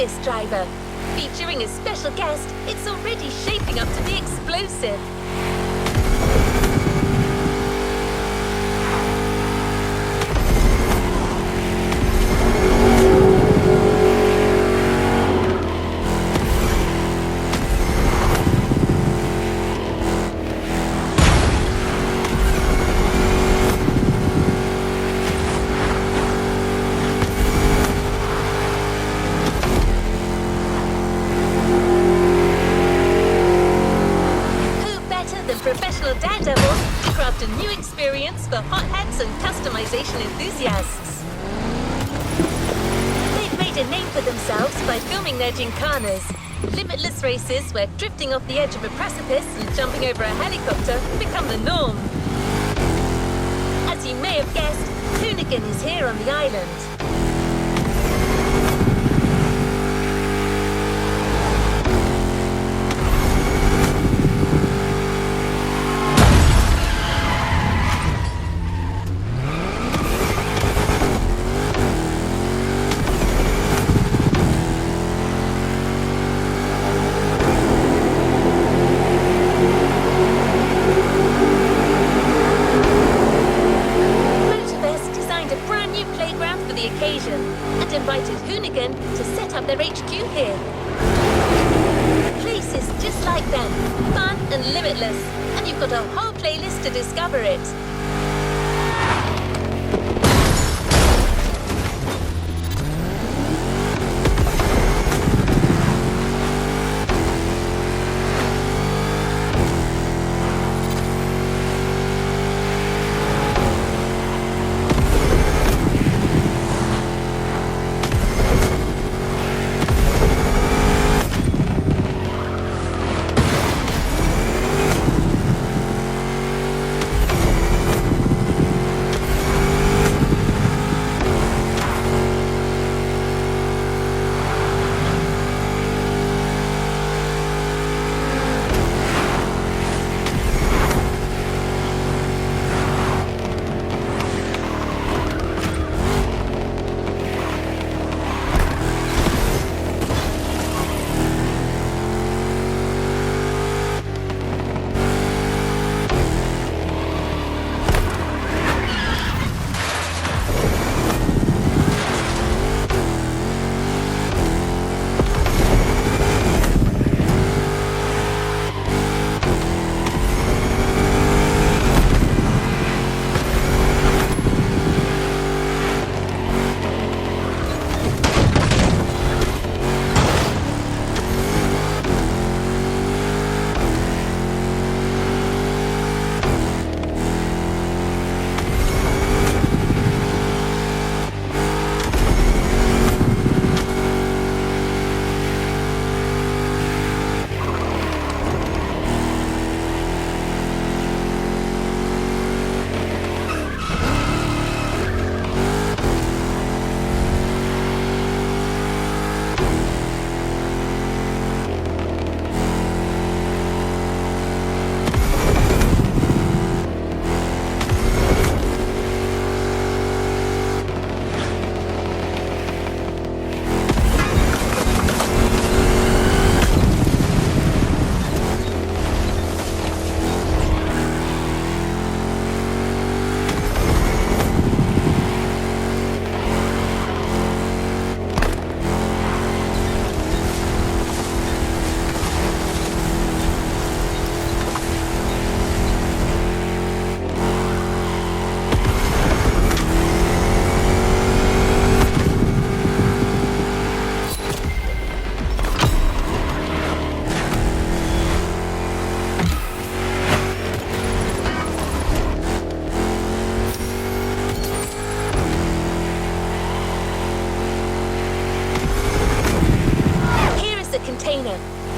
this driver. Featuring a special guest, it's already shaping up to be explosive. Professional daredevils to craft a new experience for hot hats and customization enthusiasts. They've made a name for themselves by filming their Gymkhanas, limitless races where drifting off the edge of a precipice and jumping over a helicopter become the norm. As you may have guessed, Hoonigan is here on the island. And invited Hoonigan to set up their HQ here. The place is just like them, fun and limitless, and you've got a whole playlist to discover it.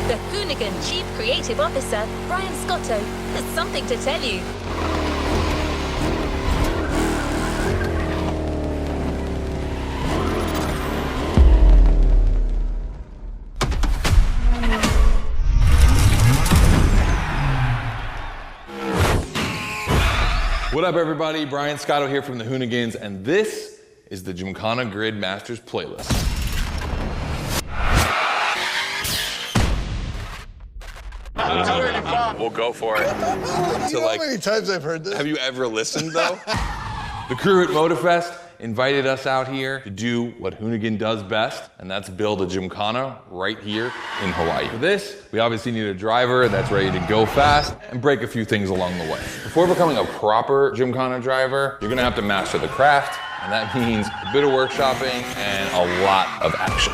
The Hoonigan Chief Creative Officer, Brian Scotto, has something to tell you. What up, everybody? Brian Scotto here from the Hoonigans, and this is the Gymkhana Grid Masters playlist. We'll go for it. You know how many times I've heard this? Have you ever listened, though? The crew at Motorfest invited us out here to do what Hoonigan does best, and that's build a Gymkhana right here in Hawaii. For this, we obviously need a driver that's ready to go fast and break a few things along the way. Before becoming a proper Gymkhana driver, you're gonna have to master the craft, and that means a bit of workshopping and a lot of action.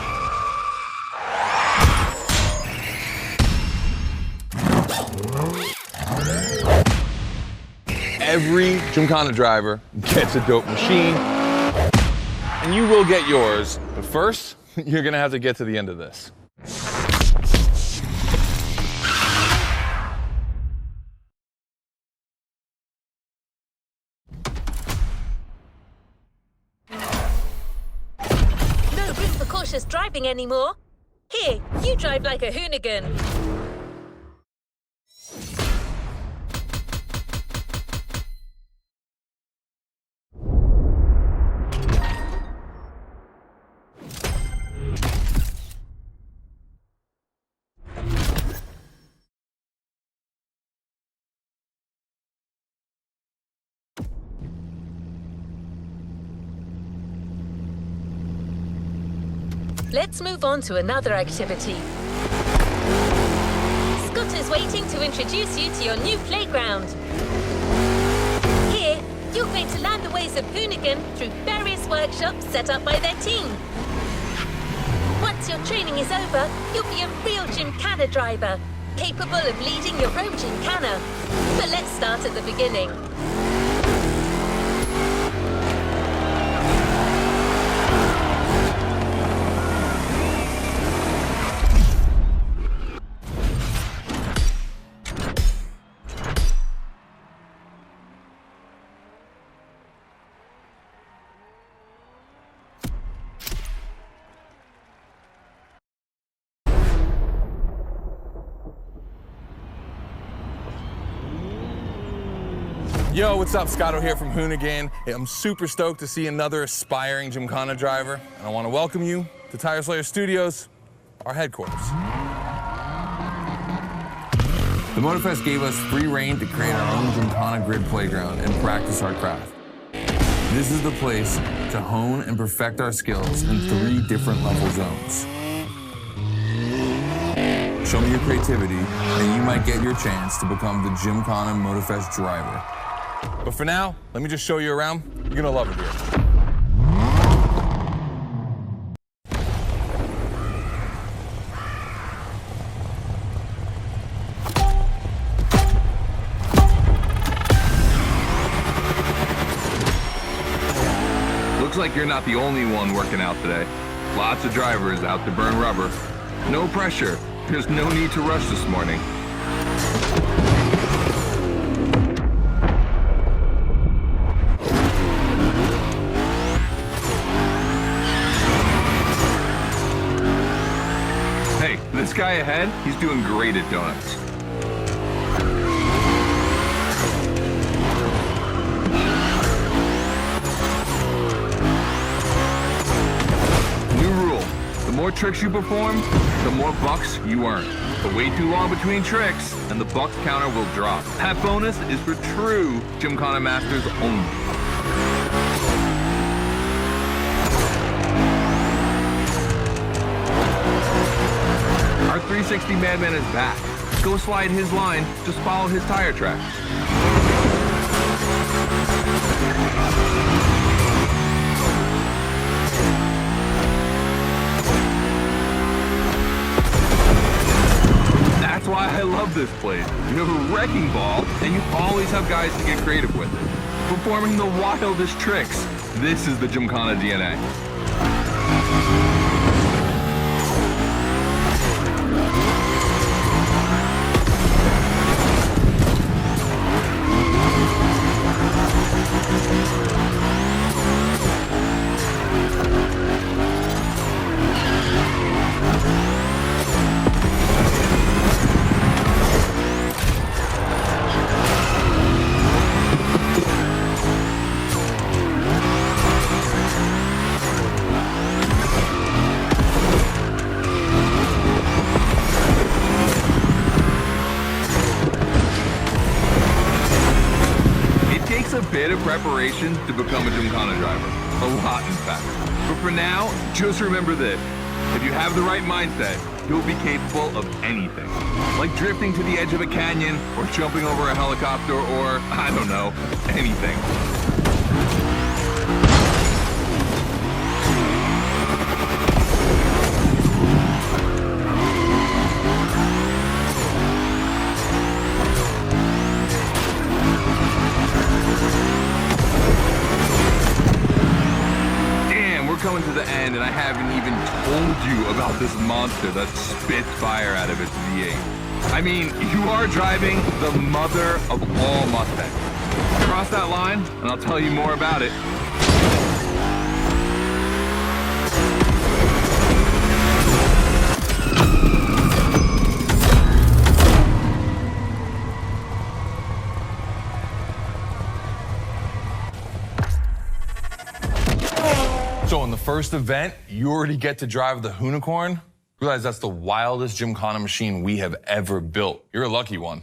Every Gymkhana driver gets a dope machine, and you will get yours, but first, you're gonna have to get to the end of this. No room for cautious driving anymore. Here, you drive like a Hoonigan. Let's move on to another activity. Scott is waiting to introduce you to your new playground. Here, you're going to learn the ways of Hoonigan through various workshops set up by their team. Once your training is over, you'll be a real Gymkhana driver, capable of leading your own Gymkhana. But let's start at the beginning. Yo, what's up? Scotto here from Hoonigan. Hey, I'm super stoked to see another aspiring Gymkhana driver, and I want to welcome you to Tire Slayer Studios, our headquarters. The Motorfest gave us free reign to create our own Gymkhana grid playground and practice our craft. This is the place to hone and perfect our skills in 3 different level zones. Show me your creativity, and you might get your chance to become the Gymkhana Motorfest driver. But for now, let me just show you around. You're gonna love it here. Looks like you're not the only one working out today. Lots of drivers out to burn rubber. No pressure. There's no need to rush this morning. Hey, this guy ahead, he's doing great at donuts. New rule, the more tricks you perform, the more bucks you earn. But wait too long between tricks, and the bucks counter will drop. That bonus is for true Gymkhana masters only. Our 360 Madman is back. Go slide his line, just follow his tire track. That's why I love this place. You have a wrecking ball, and you always have guys to get creative with it. Performing the wildest tricks. This is the Gymkhana DNA. preparation to become a Gymkhana driver. A lot, in fact. But for now, just remember this. If you have the right mindset, you'll be capable of anything. Like drifting to the edge of a canyon, or jumping over a helicopter, or, I don't know, anything. Coming to the end, and I haven't even told you about this monster that spits fire out of its V8. I mean, you are driving the mother of all Mustangs. Cross that line, and I'll tell you more about it. So in the first event, you already get to drive the Hoonigan. Realize that's the wildest Gymkhana machine we have ever built. You're a lucky one.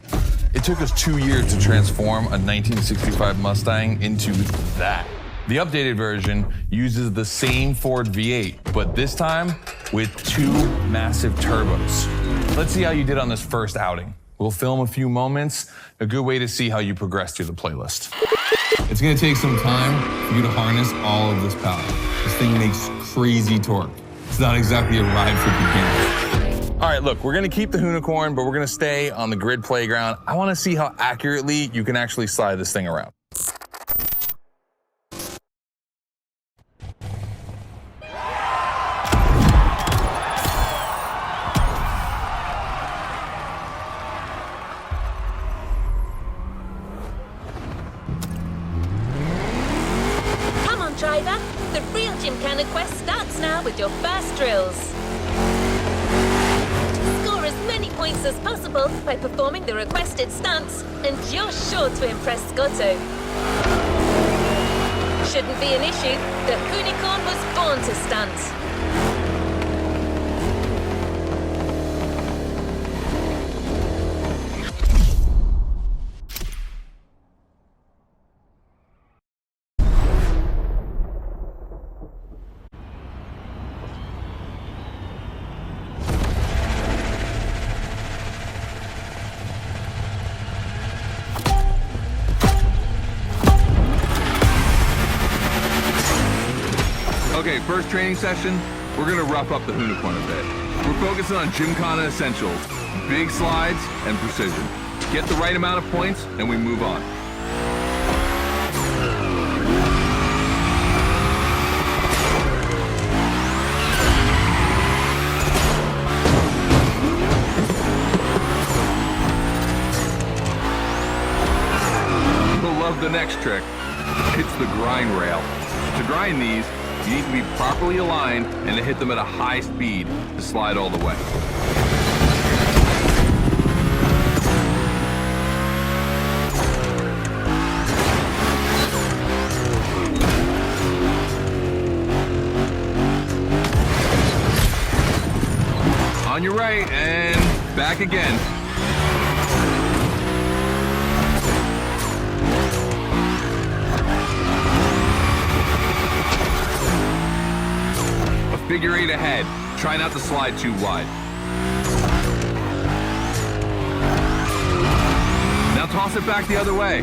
It took us 2 years to transform a 1965 Mustang into that. The updated version uses the same Ford V8, but this time with 2 massive turbos. Let's see how you did on this first outing. We'll film a few moments, a good way to see how you progress through the playlist. It's gonna take some time for you to harness all of this power. This thing makes crazy torque. It's not exactly a ride for beginners. All right, look, we're gonna keep the Hoonigan, but we're gonna stay on the grid playground. I wanna see how accurately you can actually slide this thing around. Driver, the real Gymkhana quest starts now with your first drills. Score as many points as possible by performing the requested stunts, and you're sure to impress Scotto. Shouldn't be an issue. The Hoonigan was born to stunt. Okay, first training session, we're gonna rough up the Hoonigan a bit. We're focusing on Gymkhana essentials, big slides, and precision. Get the right amount of points, and we move on. You'll love the next trick. It's the grind rail. To grind these, you need to be properly aligned and to hit them at a high speed to slide all the way. On your right and back again. Figure 8 ahead. Try not to slide too wide. Now toss it back the other way.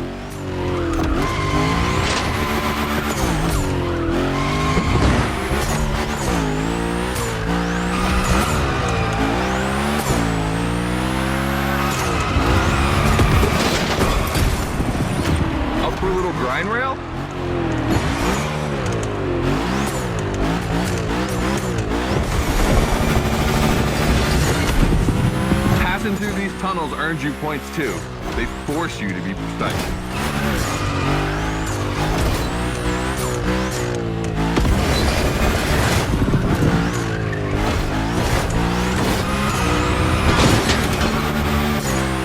Up for a little grind rail? Passing through these tunnels earns you points too. They force you to be precise.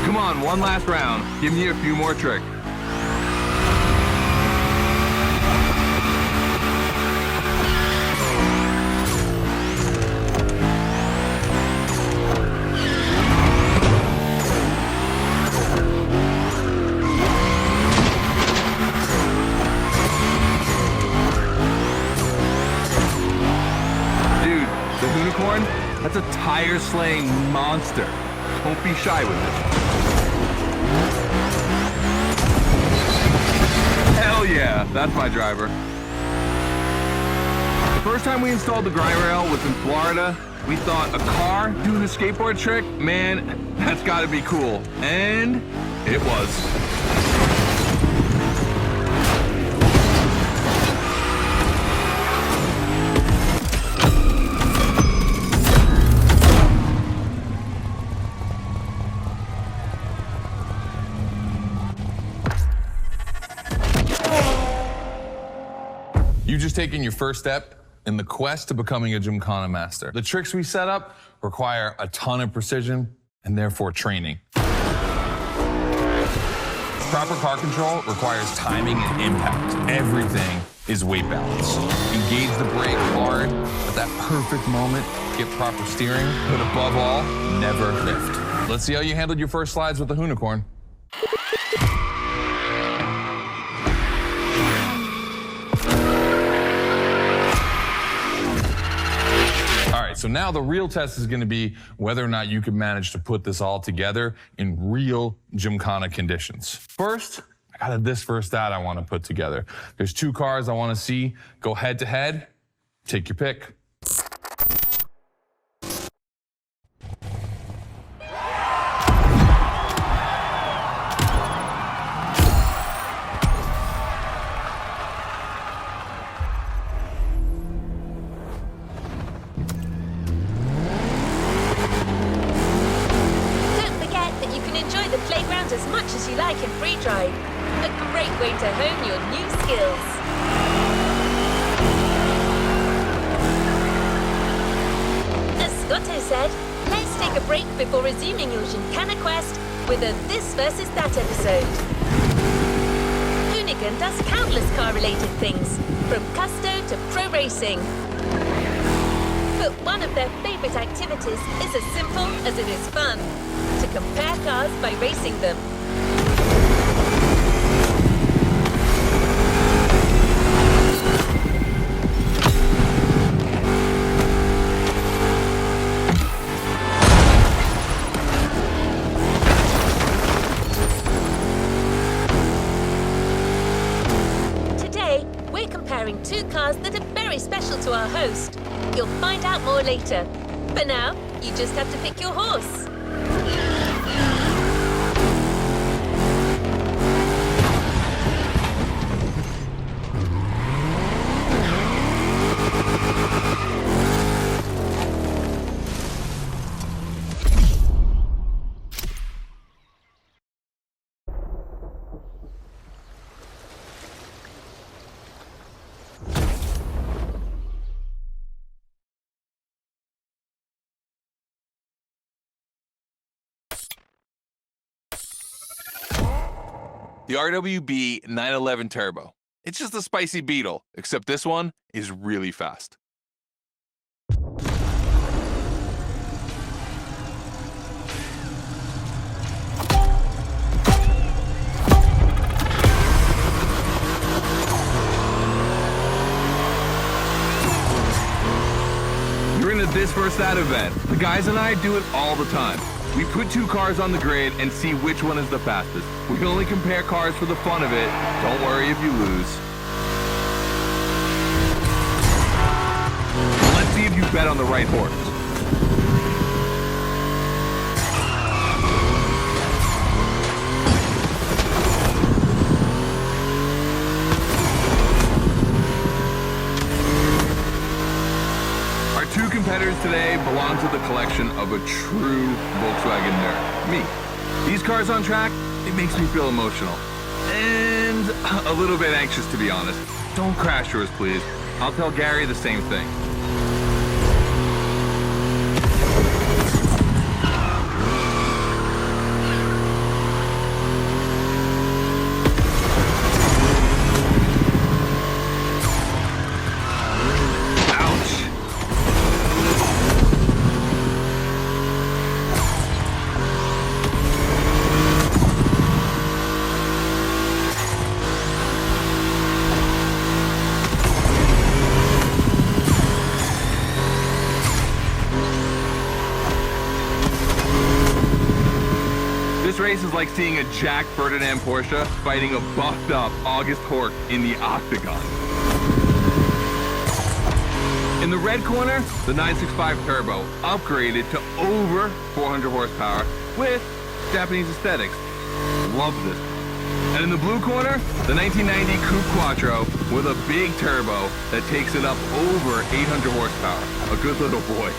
Come on, one last round. Give me a few more tricks. The Hoonigan, that's a tire-slaying monster. Don't be shy with it. Hell yeah, that's my driver. The first time we installed the grind rail was in Florida. We thought a car doing a skateboard trick, man, that's gotta be cool. And it was. You've just taken your first step in the quest to becoming a Gymkhana master. The tricks we set up require a ton of precision and therefore training. Proper car control requires timing and impact. Everything is weight balance. Engage the brake hard at that perfect moment, get proper steering, but above all, never lift. Let's see how you handled your first slides with the Hoonigan. So now the real test is going to be whether or not you can manage to put this all together in real Gymkhana conditions. First, I got this first stat I want to put together. There's 2 cars I want to see go head to head. Take your pick. As much as you like in free drive. A great way to hone your new skills. As Scotto said, let's take a break before resuming your Gymkhana quest with a This versus That episode. Hoonigan does countless car-related things, from custo to pro racing. But one of their favorite activities is as simple as it is fun: to compare cars by racing them. Today, we're comparing 2 cars that are very special to our host. You'll find out more later. For now, you just have to pick your horse. The RWB 911 Turbo. It's just a spicy Beetle, except this one is really fast. You're into This versus That event. The guys and I do it all the time. We put 2 cars on the grid and see which one is the fastest. We can only compare cars for the fun of it. Don't worry if you lose. Let's see if you bet on the right horse. Our 2 competitors today belong to the collection of a true Volkswagen nerd, me. These cars on track, it makes me feel emotional. And a little bit anxious, to be honest. Don't crash yours, please. I'll tell Gary the same thing. This race is like seeing a Jack Ferdinand Porsche fighting a buffed up August Hork in the octagon. In the red corner, the 965 Turbo, upgraded to over 400 horsepower with Japanese aesthetics. Love this. And in the blue corner, the 1990 Coupe Quattro with a big turbo that takes it up over 800 horsepower. A good little boy.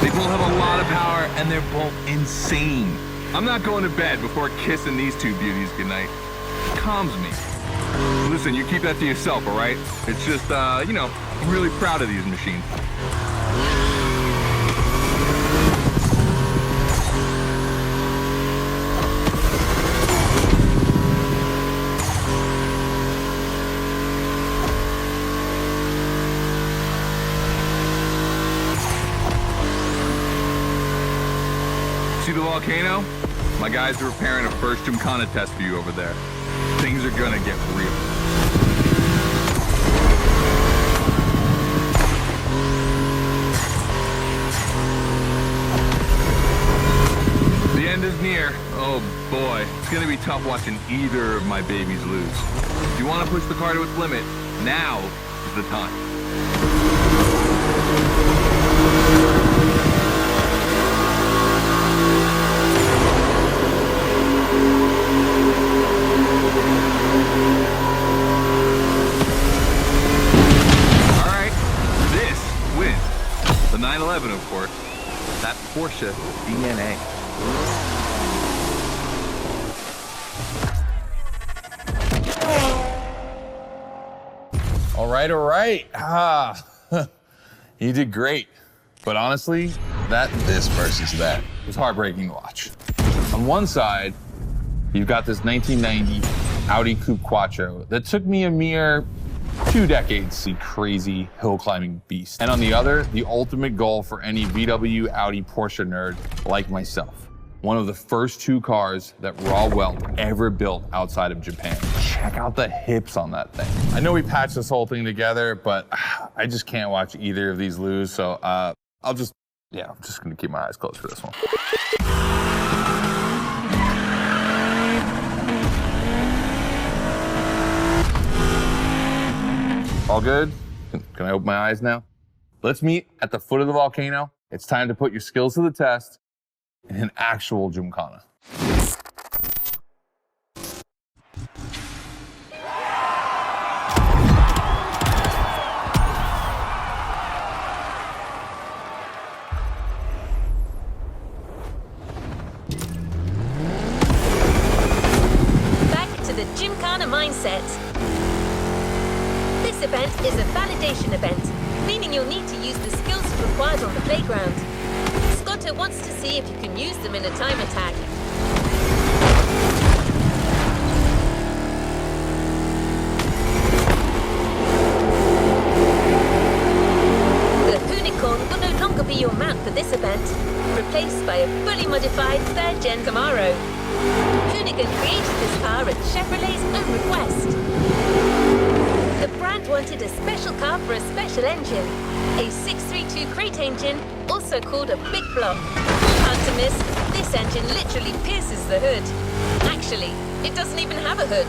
They both have a lot of power and they're both insane. I'm not going to bed before kissing these two beauties goodnight. It calms me. Listen, you keep that to yourself, all right? It's just, you know, I'm really proud of these machines. See the volcano? My guys are preparing a first Gymkhana test for you over there. Things are gonna get real. The end is near. Oh boy, it's gonna be tough watching either of my babies lose. If you wanna push the car to its limit, now is the time. The 911, of course. That Porsche DNA. All right. You did great. But honestly, this versus that was heartbreaking to watch. On one side, you've got this 1990 Audi Coupe Quattro that took me a mere 2 decades to see crazy hill climbing beast. And on the other, the ultimate goal for any VW, Audi, Porsche nerd like myself. One of the first 2 cars that Raw Weld ever built outside of Japan. Check out the hips on that thing. I know we patched this whole thing together, but I just can't watch either of these lose. So I'm just gonna keep my eyes closed for this one. All good? Can I open my eyes now? Let's meet at the foot of the volcano. It's time to put your skills to the test in an actual Gymkhana. Back to the Gymkhana mindset. This event is a validation event, meaning you'll need to use the skills required on the playground. Scotto wants to see if you can use them in a time attack. The Hoonigan will no longer be your mount for this event, replaced by a fully modified 3rd Gen Camaro. Hoonigan created this car at Chevrolet's own request. The brand wanted a special car for a special engine, a 632 crate engine, also called a big block. Hard to miss, this engine literally pierces the hood. Actually, it doesn't even have a hood.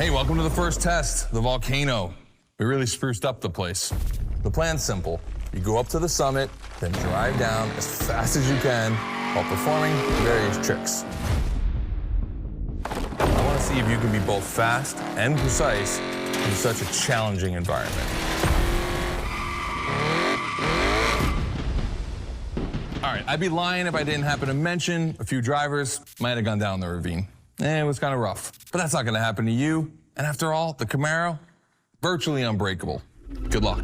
Hey, welcome to the first test, the volcano. We really spruced up the place. The plan's simple. You go up to the summit, then drive down as fast as you can while performing various tricks. I want to see if you can be both fast and precise in such a challenging environment. All right, I'd be lying if I didn't happen to mention a few drivers might have gone down the ravine. It was kind of rough, but that's not going to happen to you. And after all, the Camaro, virtually unbreakable. Good luck.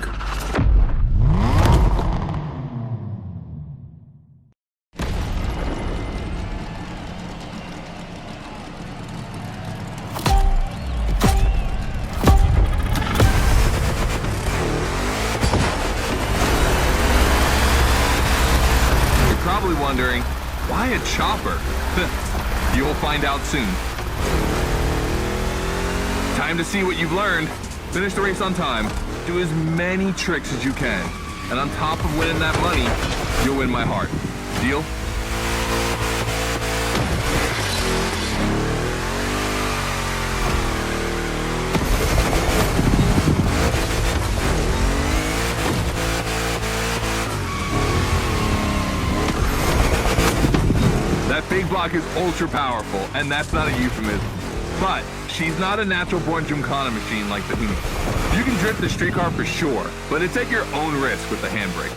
You're probably wondering, why a chopper? You will find out soon. Time to see what you've learned. Finish the race on time. Do as many tricks as you can. And on top of winning that money, you'll win my heart. Deal? That big block is ultra powerful, and that's not a euphemism. But she's not a natural-born Gymkhana machine like the Hoonigan. You can drift the streetcar for sure, but it's at your own risk with the handbrake.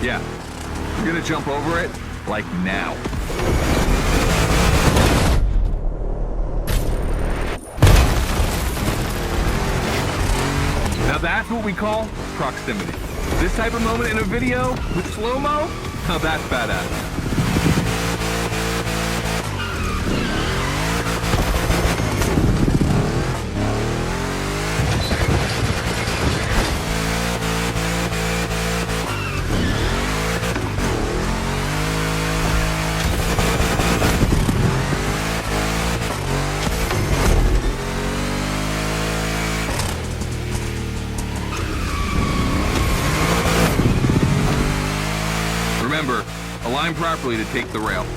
Yeah, you're gonna jump over it, like now. Now that's what we call proximity. This type of moment in a video with slow-mo, now that's badass. Remember, align properly to take the rail.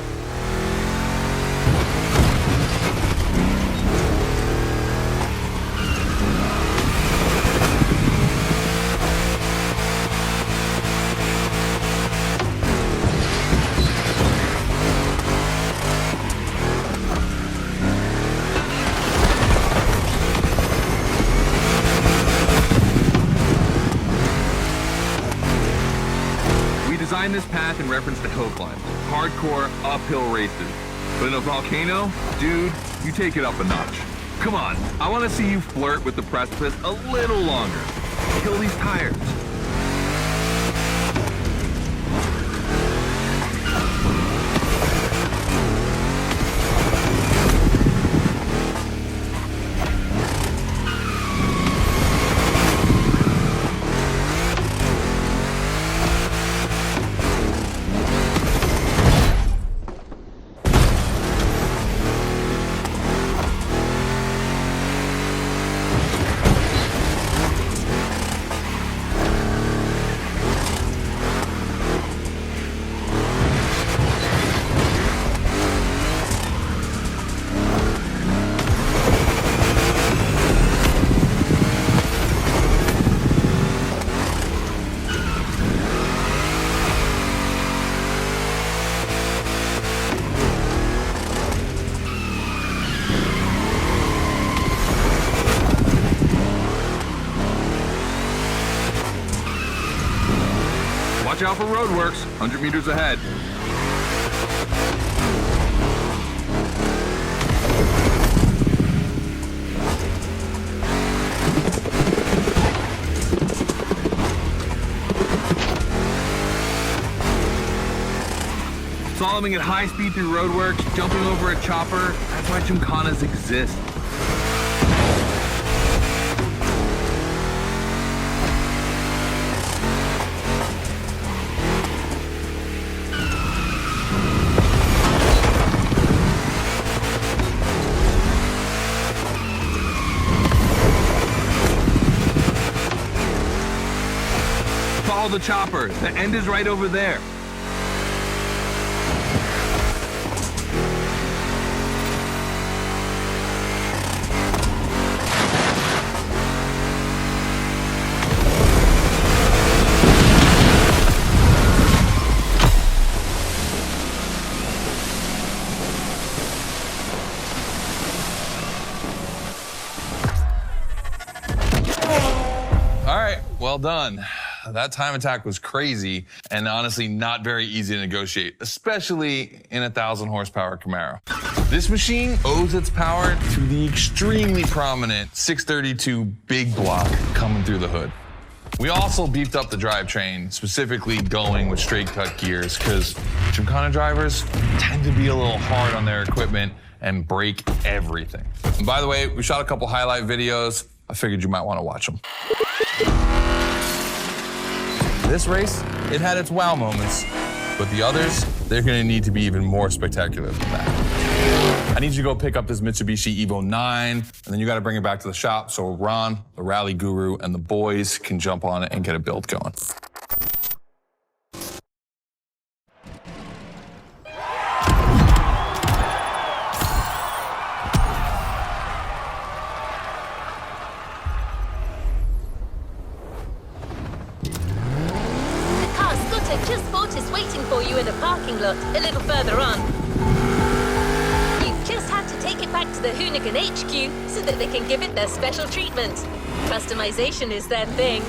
Designed this path in reference to hill climbs, hardcore uphill races. But in a volcano, dude, you take it up a notch. Come on, I want to see you flirt with the precipice a little longer. Kill these tires. Watch out for roadworks, 100 meters ahead. Slaloming at high speed through roadworks, jumping over a chopper, that's why Gymkhanas exist. Follow the chopper. The end is right over there. All right, well done. That time attack was crazy and honestly not very easy to negotiate, especially in a 1,000 horsepower Camaro. This machine owes its power to the extremely prominent 632 big block coming through the hood. We also beefed up the drivetrain, specifically going with straight cut gears, because Gymkhana drivers tend to be a little hard on their equipment and break everything. And by the way, we shot a couple highlight videos. I figured you might want to watch them. This race, it had its wow moments, but the others, they're gonna need to be even more spectacular than that. I need you to go pick up this Mitsubishi Evo 9, and then you gotta bring it back to the shop so Ron, the rally guru, and the boys can jump on it and get a build going. Just bought is waiting for you in a parking lot a little further on. You just have to take it back to the Hoonigan HQ so that they can give it their special treatment. Customization is their thing.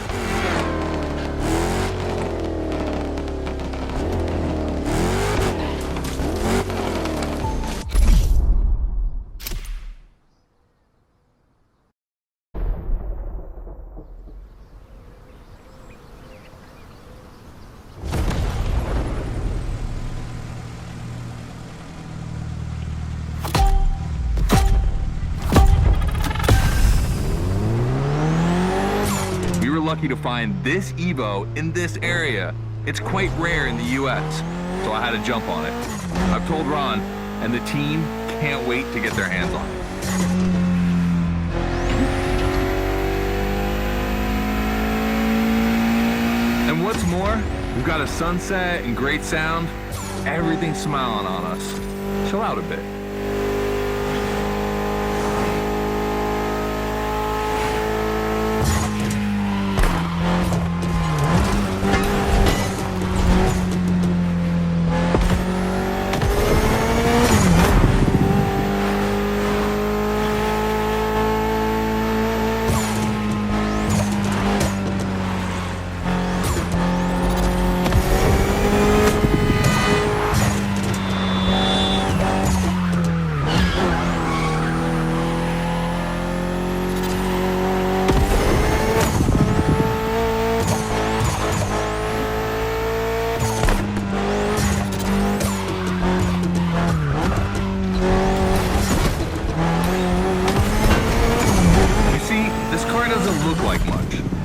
Lucky to find this Evo in this area. It's quite rare in the US, so I had to jump on it. I've told Ron, and the team can't wait to get their hands on it. And what's more, we've got a sunset and great sound. Everything's smiling on us. Chill out a bit.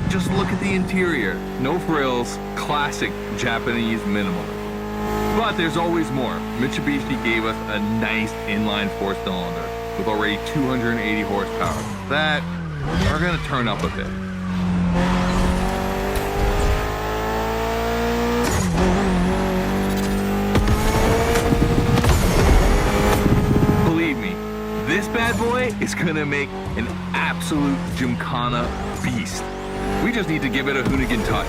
Just look at the interior. No frills, classic Japanese minimalism. But there's always more. Mitsubishi gave us a nice inline four-cylinder with already 280 horsepower. That are gonna turn up a bit. Believe me, this bad boy is gonna make an absolute Gymkhana beast. We just need to give it a Hoonigan touch.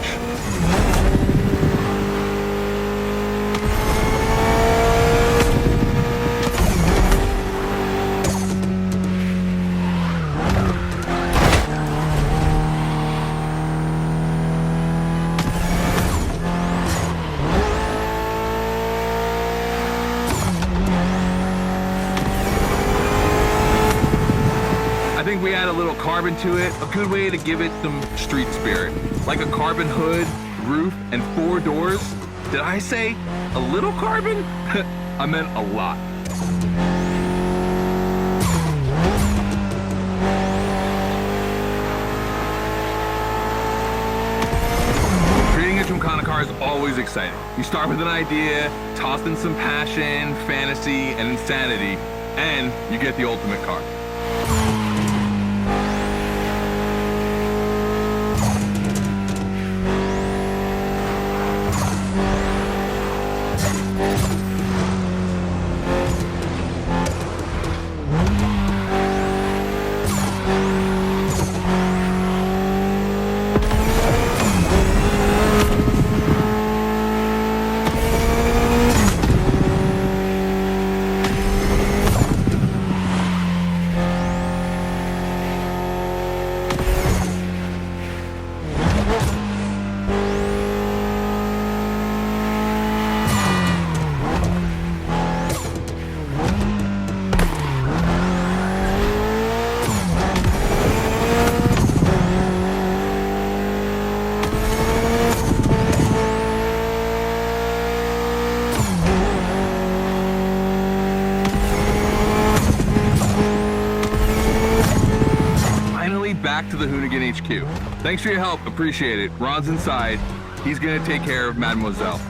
I think we add a little carbon to it, a good way to give it some street spirit. Like a carbon hood, roof, and 4 doors. Did I say a little carbon? I meant a lot. Creating a Gymkhana car is always exciting. You start with an idea, toss in some passion, fantasy, and insanity, and you get the ultimate car. Back to the Hoonigan HQ. Thanks for your help, appreciate it. Ron's inside. He's gonna take care of Mademoiselle.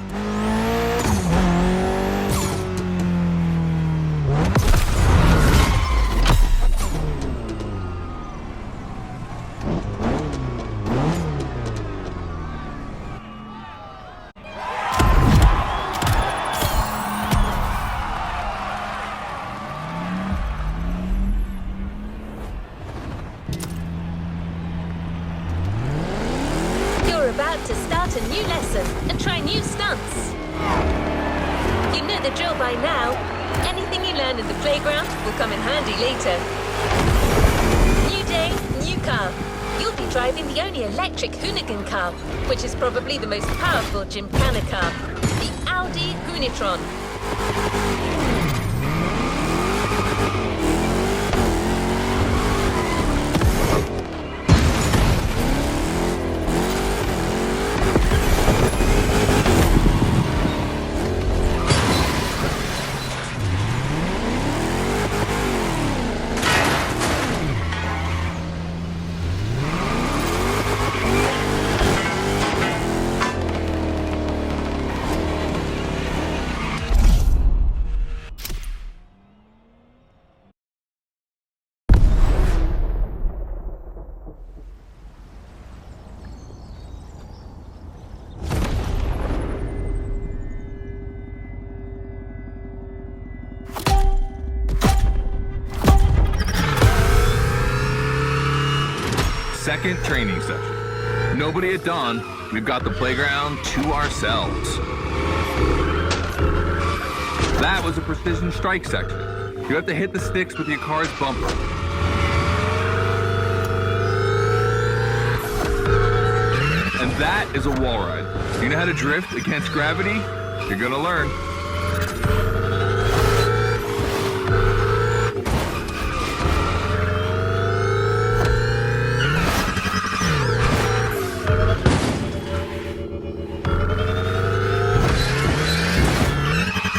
About to start a new lesson and try new stunts. You know the drill by now. Anything you learn in the playground will come in handy later. New day, new car. You'll be driving the only electric Hoonigan car, which is probably the most powerful Gymkhana car, the Audi Hoonitron. Second training session. Nobody at dawn. We've got the playground to ourselves. That was a precision strike section. You have to hit the sticks with your car's bumper. And that is a wall ride. You know how to drift against gravity? You're gonna learn.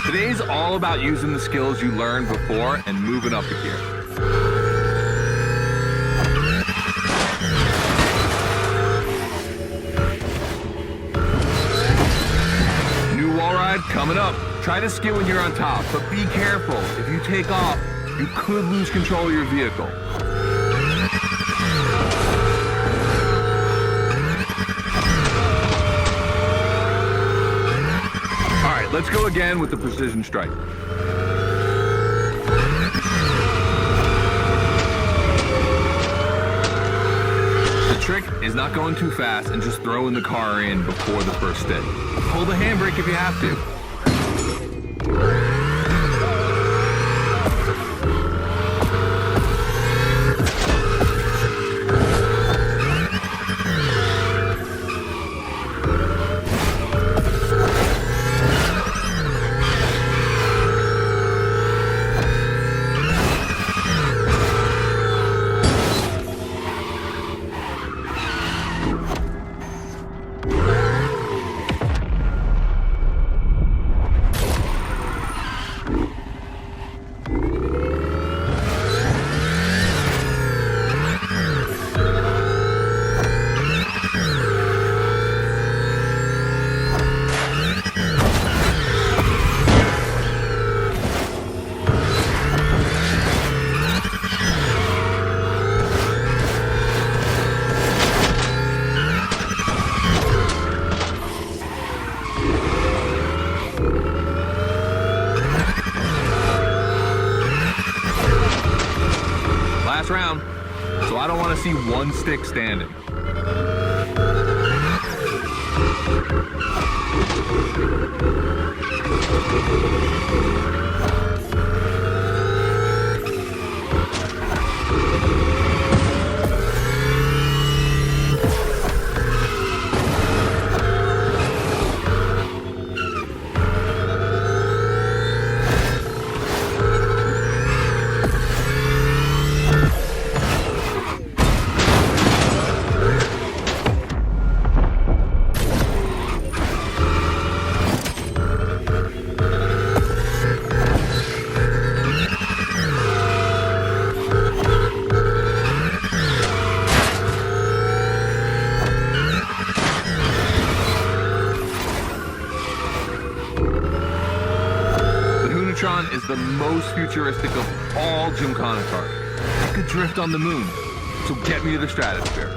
Today's all about using the skills you learned before and moving up a gear. New wall ride coming up. Try to skid when you're on top, but be careful. If you take off, you could lose control of your vehicle. Let's go again with the precision strike. The trick is not going too fast and just throwing the car in before the first stint. Pull the handbrake if you have to. round, so I don't want to see one stick standing. Is the most futuristic of all Gymkhana cars. It could drift on the moon, so get me to the stratosphere.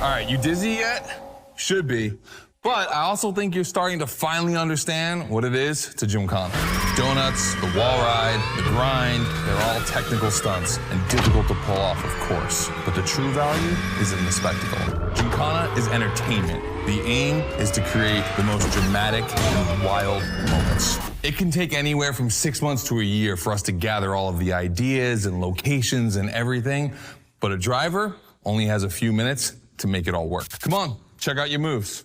All right, you dizzy yet? Should be. But I also think you're starting to finally understand what it is to Gymkhana. Donuts, the wall ride, the grind, they're all technical stunts and difficult to pull off, of course. But the true value is in the spectacle. Gymkhana is entertainment. The aim is to create the most dramatic and wild moments. It can take anywhere from 6 months to a year for us to gather all of the ideas and locations and everything, but a driver only has a few minutes to make it all work. Come on, check out your moves.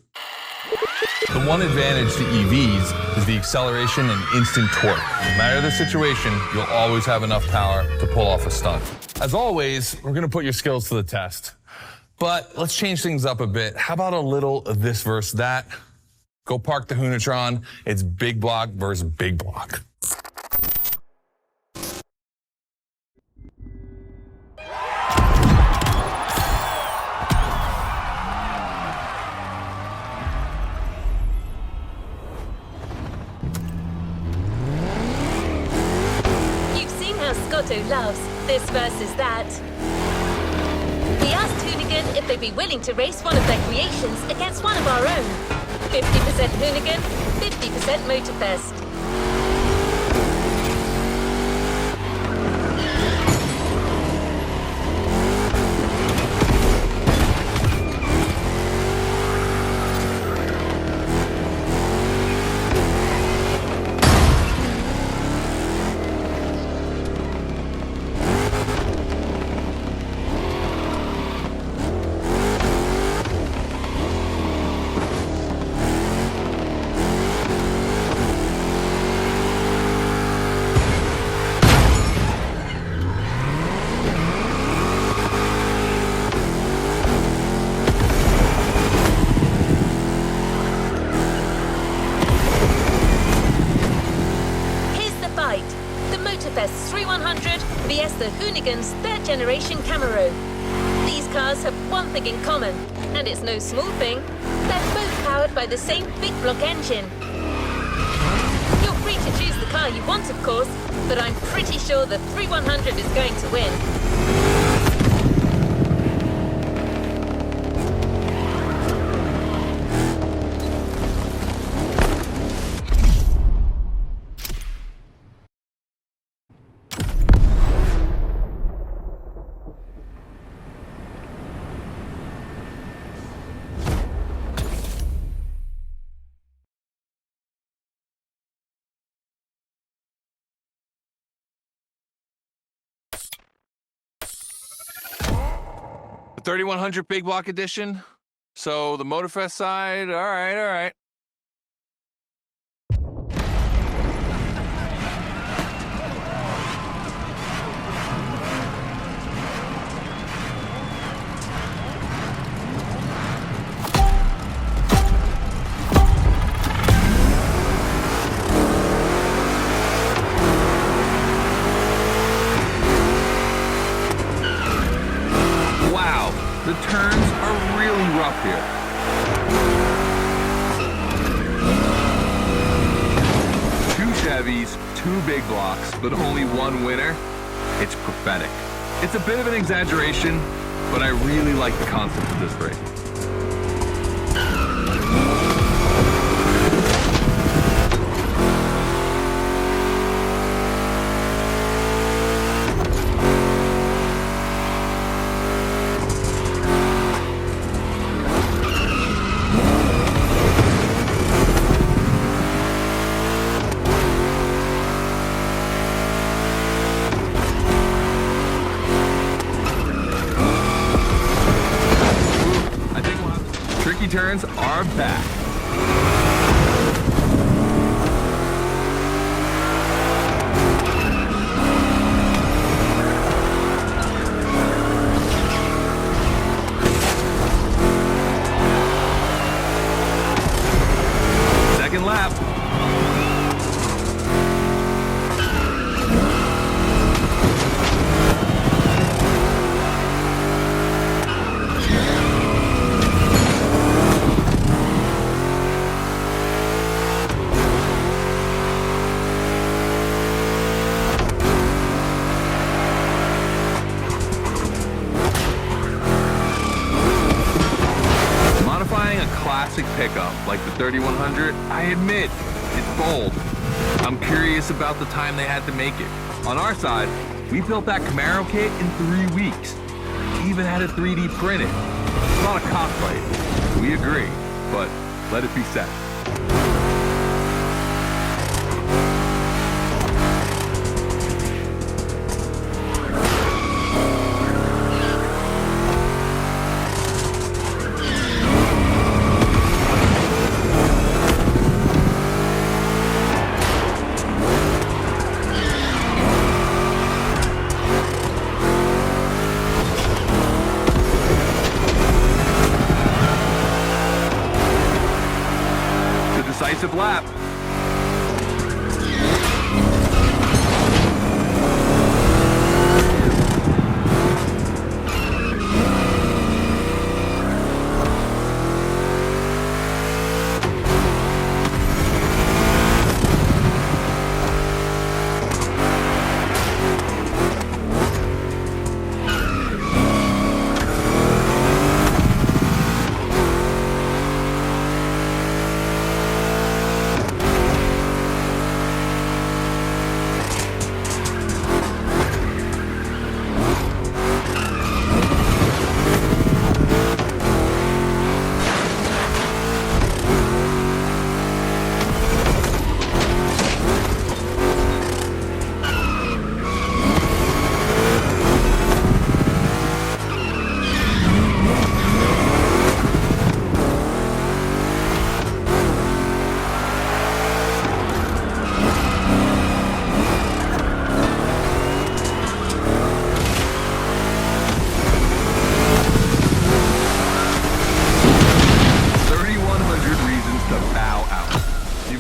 The one advantage to EVs is the acceleration and instant torque. No matter the situation, you'll always have enough power to pull off a stunt. As always, we're gonna put your skills to the test. But let's change things up a bit. How about a little of this versus that? Go park the Hoonatron. It's big block versus big block. Scotto loves this versus that. We asked Hoonigan if they'd be willing to race one of their creations against one of our own. 50% Hoonigan, 50% Motorfest. Motorfest's 3100 vs the Hoonigan's third-generation Camaro. These cars have one thing in common, and it's no small thing. They're both powered by the same big block engine. You're free to choose the car you want, of course, but I'm pretty sure the 3100 is going to win. The 3100 big block edition. So the Motorfest side, all right. The turns are really rough here. Two Chevys, 2 big blocks, but only 1 winner, it's prophetic. It's a bit of an exaggeration, but I really like the concept of this race. Turns are back. Second lap. Pickup like the 3100, I admit, it's bold. I'm curious about the time they had to make it. On our side, we built that Camaro kit in 3 weeks. Even had it 3D printed. It's not a cockfight. We agree, but let it be said. Decisive lap.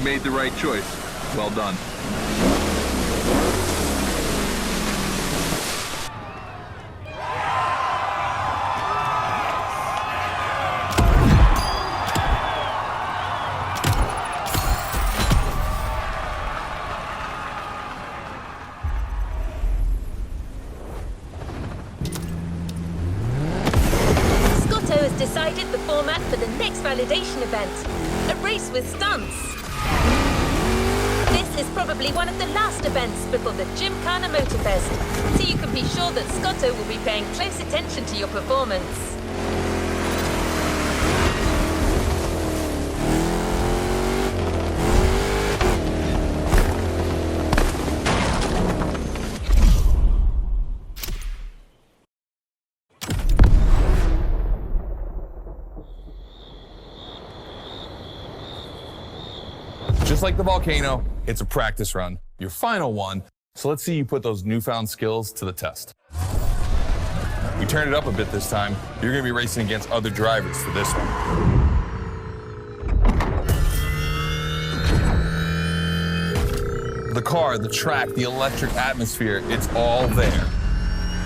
Made the right choice. Well done. Scotto has decided the format for the next validation event, a race with stunts. This is probably one of the last events before the Gymkhana Motorfest, so you can be sure that Scotto will be paying close attention to your performance. Just like the volcano, it's a practice run, your final one. So let's see you put those newfound skills to the test. We turned it up a bit this time. You're gonna be racing against other drivers for this one. The car, the track, the electric atmosphere, it's all there.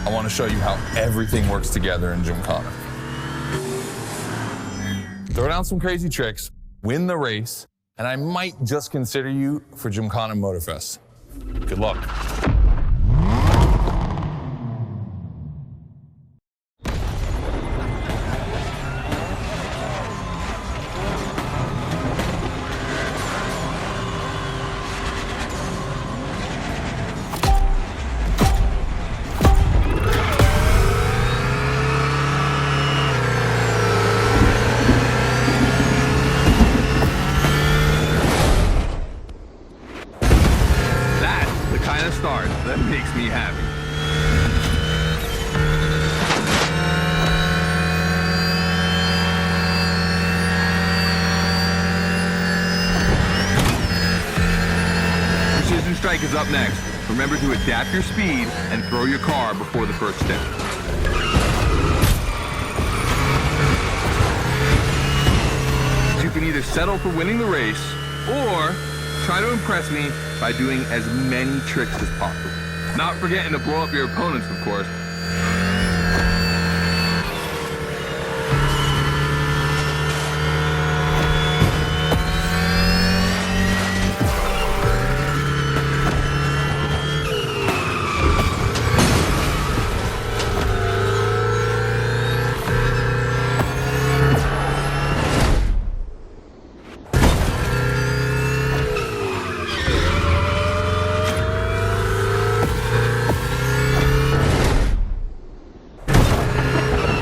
I wanna show you how everything works together in Gymkhana. Throw down some crazy tricks, win the race, and I might just consider you for Gymkhana Motorfest. Good luck. Start that makes me happy. Precision Strike is up next. Remember to adapt your speed and throw your car before the first step. You can either settle for winning the race or try to impress me by doing as many tricks as possible. Not forgetting to blow up your opponents, of course.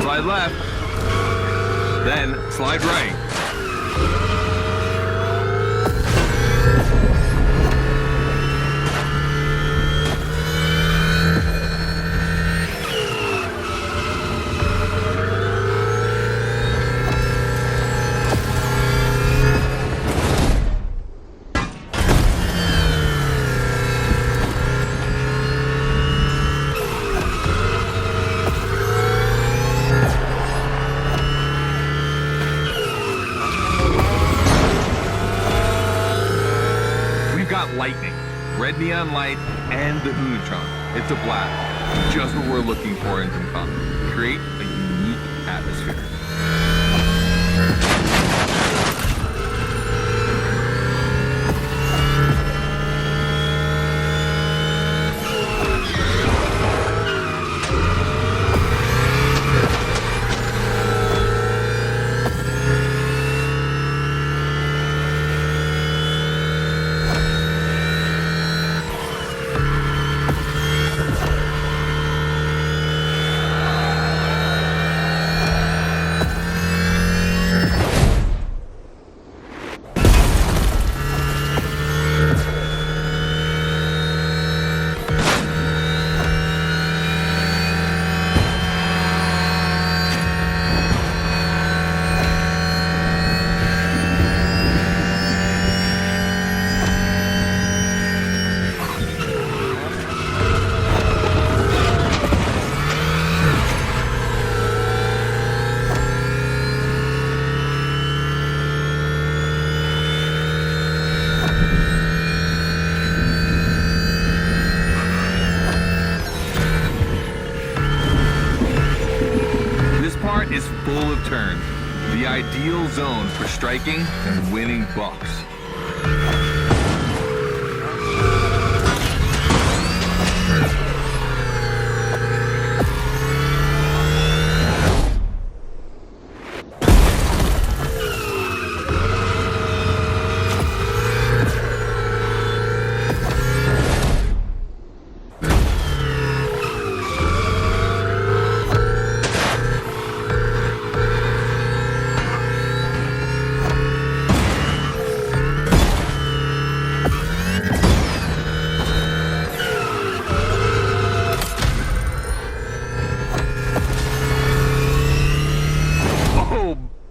Slide left, then slide right. Lightning, red neon light, and the Hoonatron. It's a blast. Just what we're looking for in Gymkhana. Create a unique atmosphere. Is full of turns, the ideal zone for striking and winning bucks.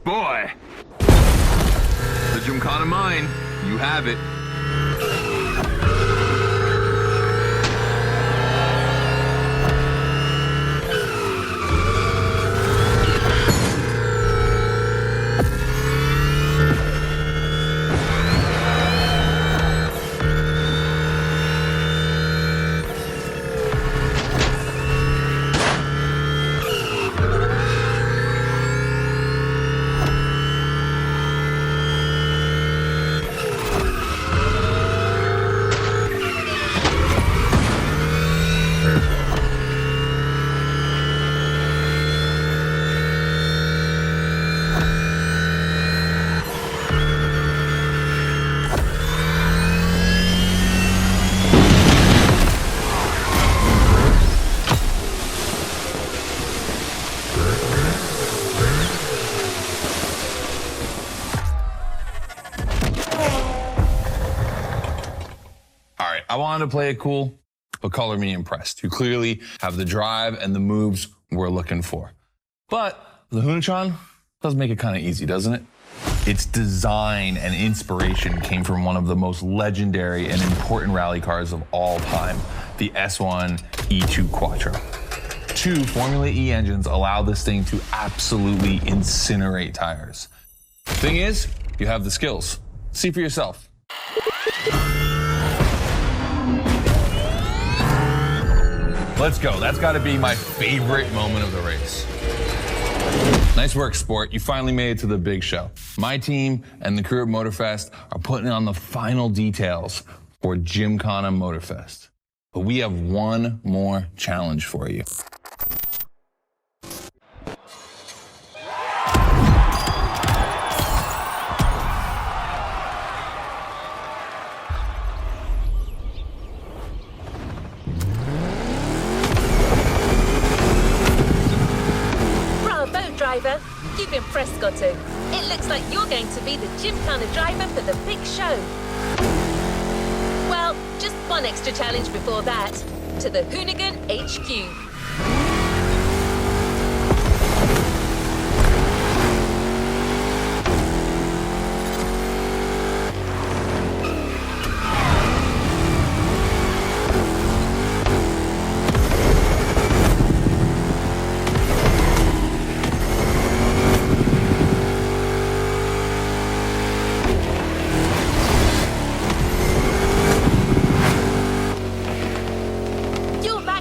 Boy! The Gymkhana mine, you have it. I wanted to play it cool, but color me impressed. You clearly have the drive and the moves we're looking for. But the Hoonatron does make it kind of easy, doesn't it? Its design and inspiration came from one of the most legendary and important rally cars of all time, the S1 E2 Quattro. 2 Formula E engines allow this thing to absolutely incinerate tires. Thing is, you have the skills. See for yourself. Let's go. That's got to be my favorite moment of the race. Nice work, sport. You finally made it to the big show. My team and the crew at Motorfest are putting on the final details for Gymkhana Motorfest. But we have one more challenge for you. Driver, you've impressed, Scotto. It looks like you're going to be the Gymkhana driver for the big show. Well, just one extra challenge before that, to the Hoonigan HQ.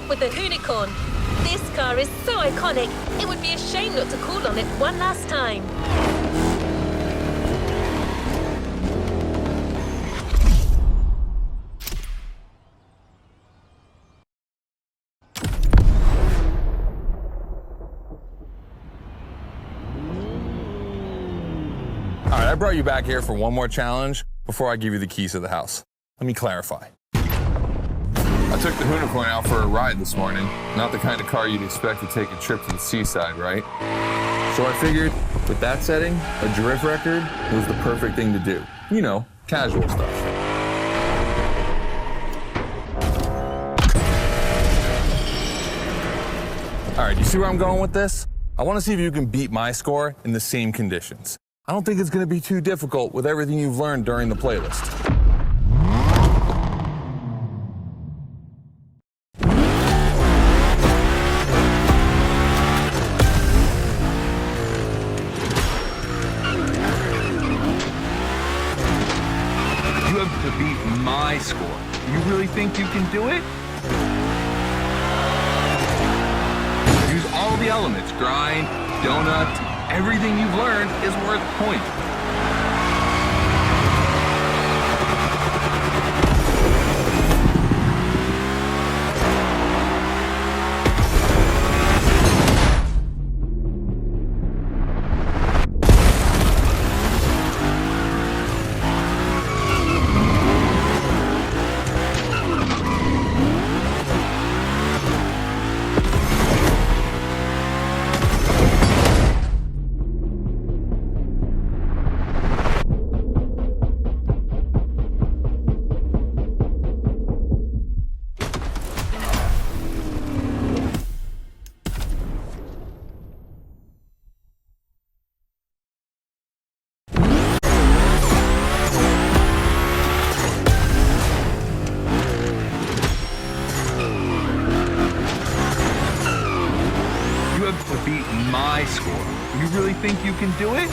With the Hoonigan. This car is so iconic, it would be a shame not to call on it one last time. All right, I brought you back here for one more challenge before I give you the keys to the house. Let me clarify. I took the Hoonigan out for a ride this morning. Not the kind of car you'd expect to take a trip to the seaside, right? So I figured, with that setting, a drift record was the perfect thing to do. You know, casual stuff. All right, you see where I'm going with this? I want to see if you can beat my score in the same conditions. I don't think it's going to be too difficult with everything you've learned during the playlist. To beat my score. You really think you can do it? Use all the elements. Grind, donut, everything you've learned is worth points. To beat my score. You really think you can do it?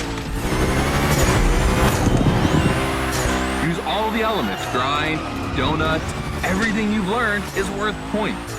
Use all the elements. Grind, donut, everything you've learned is worth points.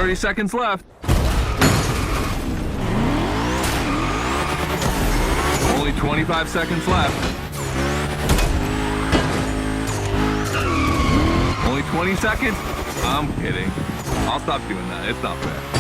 30 seconds left. Only 25 seconds left. Only 20 seconds? I'm kidding. I'll stop doing that. It's not fair.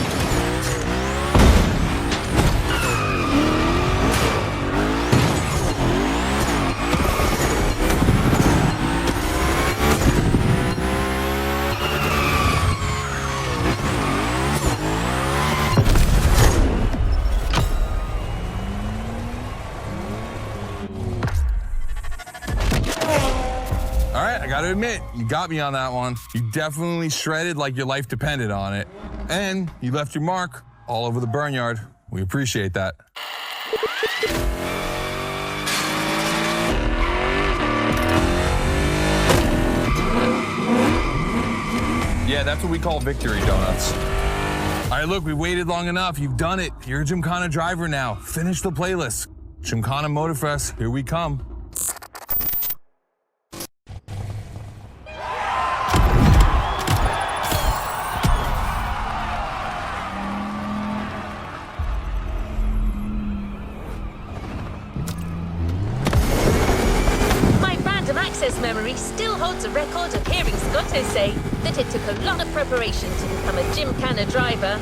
All right, I gotta admit, you got me on that one. You definitely shredded like your life depended on it. And you left your mark all over the barnyard. We appreciate that. Yeah, that's what we call victory donuts. All right, look, we waited long enough. You've done it. You're a Gymkhana driver now. Finish the playlist. Gymkhana Motorfest, here we come. Memory still holds a record of hearing Scotto say that it took a lot of preparation to become a Gymkhana driver.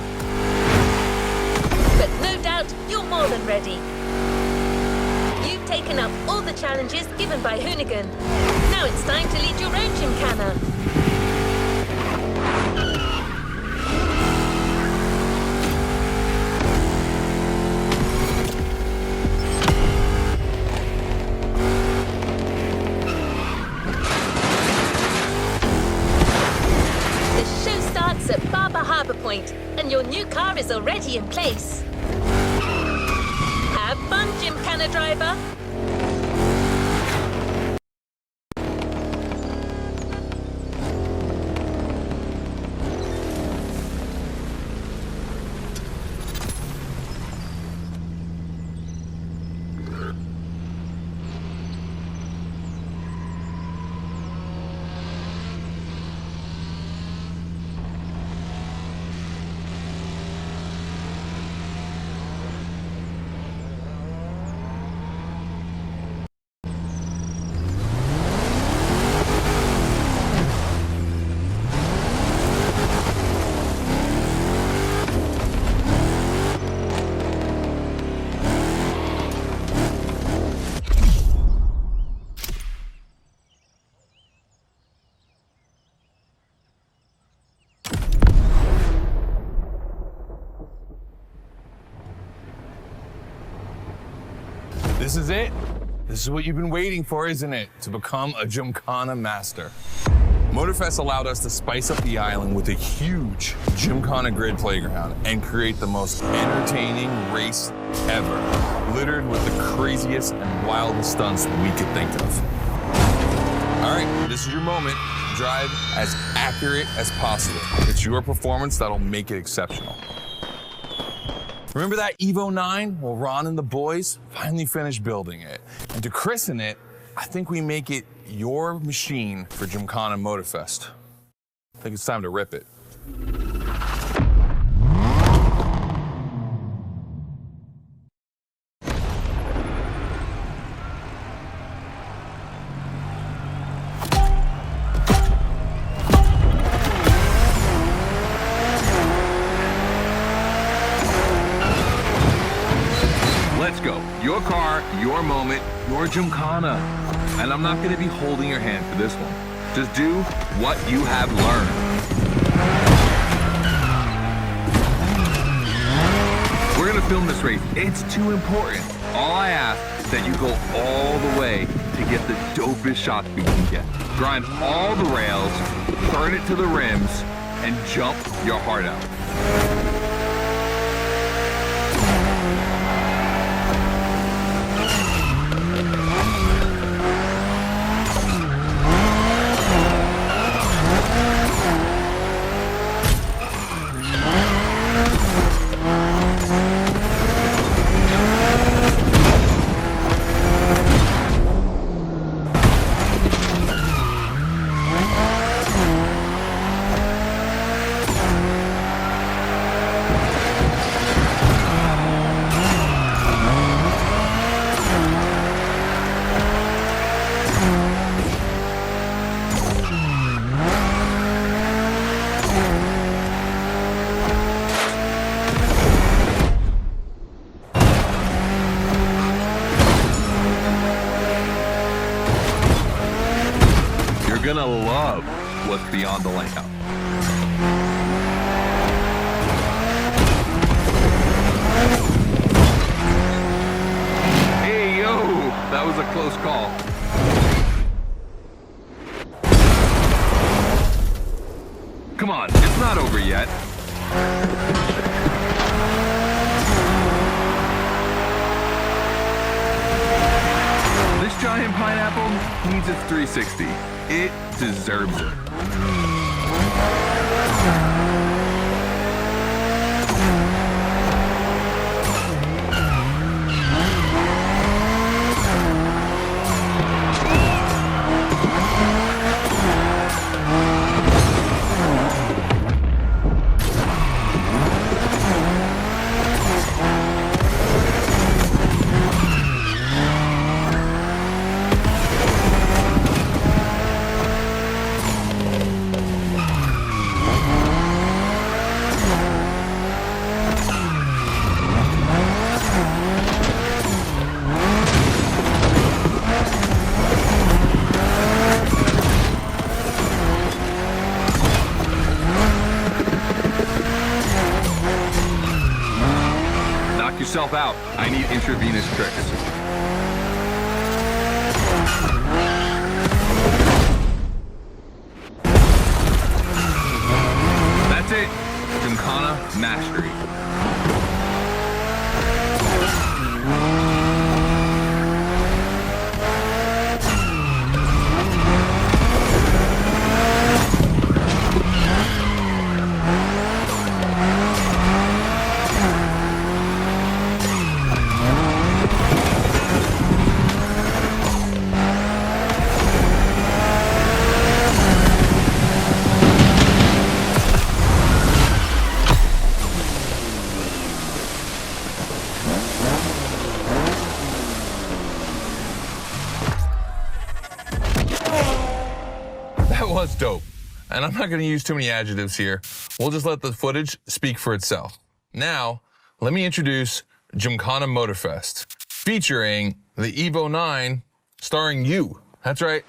But no doubt you're more than ready. You've taken up all the challenges given by Hoonigan. Now it's time to lead your own Gymkhana. And your new car is already in place. Have fun, Gymkhana driver. This is it. This is what you've been waiting for, isn't it? To become a Gymkhana master. Motorfest allowed us to spice up the island with a huge Gymkhana grid playground and create the most entertaining race ever, littered with the craziest and wildest stunts we could think of. All right, this is your moment. Drive as accurate as possible. It's your performance that'll make it exceptional. Remember that Evo 9? Well, Ron and the boys finally finished building it. And to christen it, I think we make it your machine for Gymkhana Motorfest. I think it's time to rip it. Let's go. Your car, your moment, your Gymkhana. And I'm not going to be holding your hand for this one. Just do what you have learned. We're going to film this race. It's too important. All I ask is that you go all the way to get the dopest shots we can get. Grind all the rails, turn it to the rims, and jump your heart out. what's beyond the layout. Hey, yo, that was a close call. Come on, it's not over yet. This giant pineapple needs its 360. It deserves it. Yourself out. I need intravenous tricks. That's it. Gymkhana mastery. That was dope. And I'm not going to use too many adjectives here. We'll just let the footage speak for itself. Now, let me introduce Gymkhana Motorfest, featuring the Evo 9, starring you. That's right.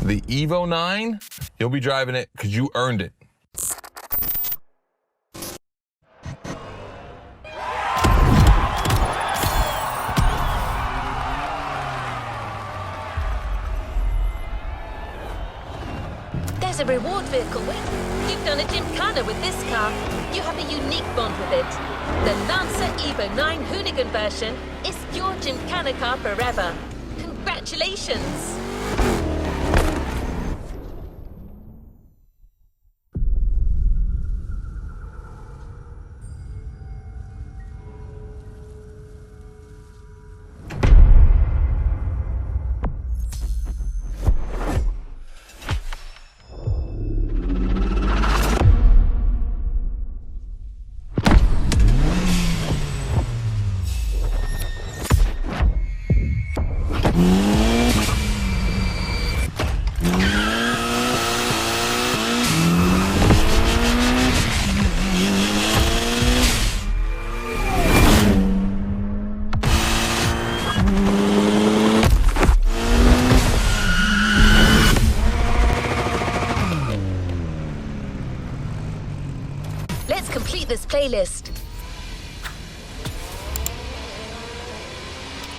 The Evo 9, you'll be driving it because you earned it. There's a reward vehicle. You've done a Gymkhana with this car. You have a unique bond with it. The Lancer Evo 9 Hoonigan version is your Gymkhana car forever. Congratulations! Let's complete this playlist.